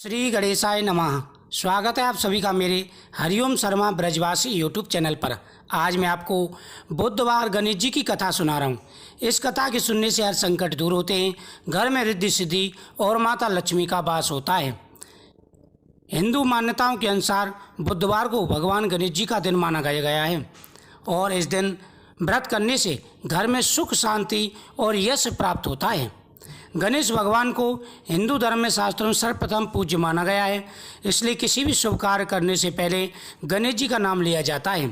श्री गणेशाय नमः। स्वागत है आप सभी का मेरे हरिओम शर्मा ब्रजवासी यूट्यूब चैनल पर। आज मैं आपको बुधवार गणेश जी की कथा सुना रहा हूँ। इस कथा के सुनने से हर संकट दूर होते हैं, घर में रिद्धि सिद्धि और माता लक्ष्मी का वास होता है। हिंदू मान्यताओं के अनुसार बुधवार को भगवान गणेश जी का दिन माना गया है और इस दिन व्रत करने से घर में सुख शांति और यश प्राप्त होता है। गणेश भगवान को हिंदू धर्म में शास्त्रों में सर्वप्रथम पूज्य माना गया है, इसलिए किसी भी शुभ कार्य करने से पहले गणेश जी का नाम लिया जाता है।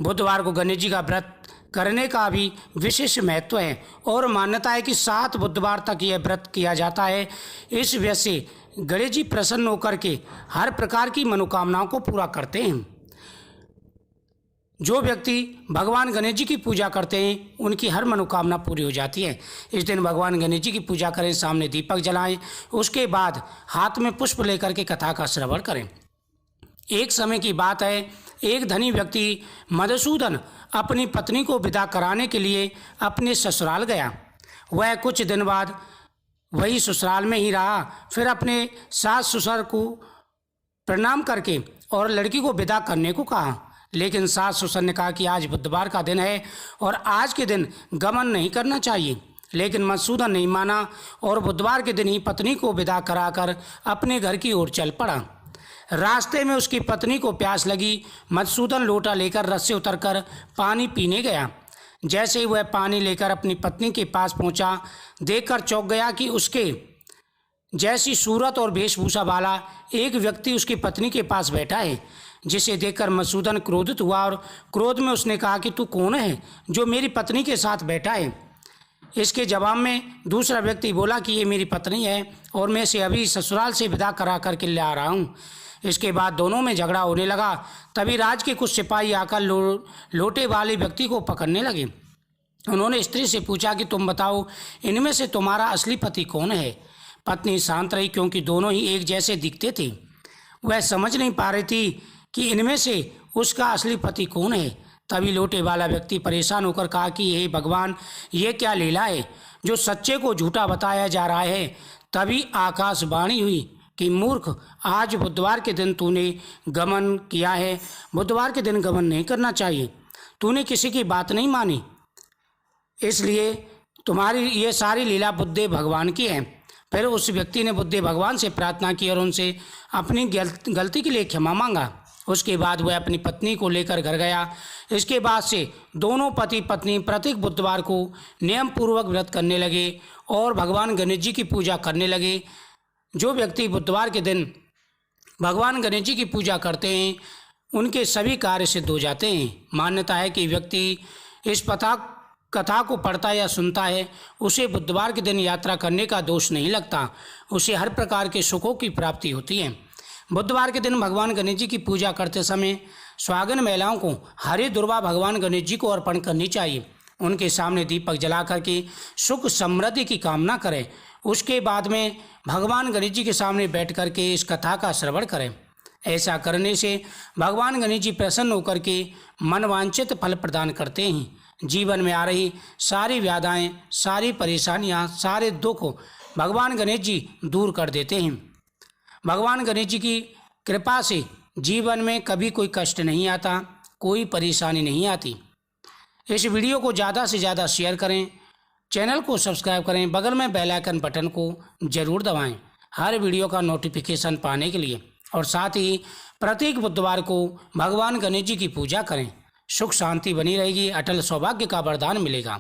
बुधवार को गणेश जी का व्रत करने का भी विशेष महत्व है और मान्यता है कि 7 बुधवार तक यह व्रत किया जाता है। इस वजह से गणेश जी प्रसन्न होकर के हर प्रकार की मनोकामनाओं को पूरा करते हैं। जो व्यक्ति भगवान गणेश जी की पूजा करते हैं उनकी हर मनोकामना पूरी हो जाती है। इस दिन भगवान गणेश जी की पूजा करें, सामने दीपक जलाएं, उसके बाद हाथ में पुष्प लेकर के कथा का श्रवण करें। एक समय की बात है, एक धनी व्यक्ति मधुसूदन अपनी पत्नी को विदा कराने के लिए अपने ससुराल गया। वह कुछ दिन बाद वही ससुराल में ही रहा। फिर अपने सास ससुर को प्रणाम करके और लड़की को विदा करने को कहा, लेकिन सास ससुर ने कहा कि आज बुधवार का दिन है और आज के दिन गमन नहीं करना चाहिए। लेकिन मधुसूदन नहीं माना और बुधवार के दिन ही पत्नी को विदा कराकर अपने घर की ओर चल पड़ा। रास्ते में उसकी पत्नी को प्यास लगी। मधुसूदन लोटा लेकर रथ से उतरकर पानी पीने गया। जैसे ही वह पानी लेकर अपनी पत्नी के पास पहुंचा, देखकर चौंक गया कि उसके जैसी सूरत और वेशभूषा वाला एक व्यक्ति उसकी पत्नी के पास बैठा है, जिसे देखकर मधुसूदन क्रोधित हुआ और क्रोध में उसने कहा कि तू कौन है जो मेरी पत्नी के साथ बैठा है। इसके जवाब में दूसरा व्यक्ति बोला कि ये मेरी पत्नी है और मैं इसे अभी ससुराल से विदा करा करके ले आ रहा हूँ। इसके बाद दोनों में झगड़ा होने लगा। तभी राज के कुछ सिपाही आकर लोटे वाले व्यक्ति को पकड़ने लगे। उन्होंने स्त्री से पूछा कि तुम बताओ, इनमें से तुम्हारा असली पति कौन है। पत्नी शांत रही, क्योंकि दोनों ही एक जैसे दिखते थे। वह समझ नहीं पा रही थी कि इनमें से उसका असली पति कौन है। तभी लोटे वाला व्यक्ति परेशान होकर कहा कि हे भगवान, ये क्या लीला है जो सच्चे को झूठा बताया जा रहा है। तभी आकाशवाणी हुई कि मूर्ख, आज बुधवार के दिन तूने गमन किया है। बुधवार के दिन गमन नहीं करना चाहिए। तूने किसी की बात नहीं मानी, इसलिए तुम्हारी ये सारी लीला बुद्धदेव भगवान की है। फिर उस व्यक्ति ने बुद्धदेव भगवान से प्रार्थना की और उनसे अपनी गलती के लिए क्षमा मांगा। उसके बाद वह अपनी पत्नी को लेकर घर गया। इसके बाद से दोनों पति पत्नी प्रत्येक बुधवार को नियम पूर्वक व्रत करने लगे और भगवान गणेश जी की पूजा करने लगे। जो व्यक्ति बुधवार के दिन भगवान गणेश जी की पूजा करते हैं उनके सभी कार्य सिद्ध हो जाते हैं। मान्यता है कि व्यक्ति इस कथा को पढ़ता या सुनता है, उसे बुधवार के दिन यात्रा करने का दोष नहीं लगता, उसे हर प्रकार के सुखों की प्राप्ति होती है। बुधवार के दिन भगवान गणेश जी की पूजा करते समय सुहागन महिलाओं को हरी दुर्वा भगवान गणेश जी को अर्पण करनी चाहिए। उनके सामने दीपक जला करके सुख समृद्धि की कामना करें। उसके बाद में भगवान गणेश जी के सामने बैठ करके इस कथा का श्रवण करें। ऐसा करने से भगवान गणेश जी प्रसन्न होकर के मनवांछित फल प्रदान करते हैं। जीवन में आ रही सारी व्याधाएं, सारी परेशानियां, सारे दुख भगवान गणेश जी दूर कर देते हैं। भगवान गणेश जी की कृपा से जीवन में कभी कोई कष्ट नहीं आता, कोई परेशानी नहीं आती। इस वीडियो को ज़्यादा से ज़्यादा शेयर करें, चैनल को सब्सक्राइब करें, बगल में बेल आइकन बटन को जरूर दबाएं हर वीडियो का नोटिफिकेशन पाने के लिए। और साथ ही प्रत्येक बुधवार को भगवान गणेश जी की पूजा करें। सुख शांति बनी रहेगी, अटल सौभाग्य का वरदान मिलेगा।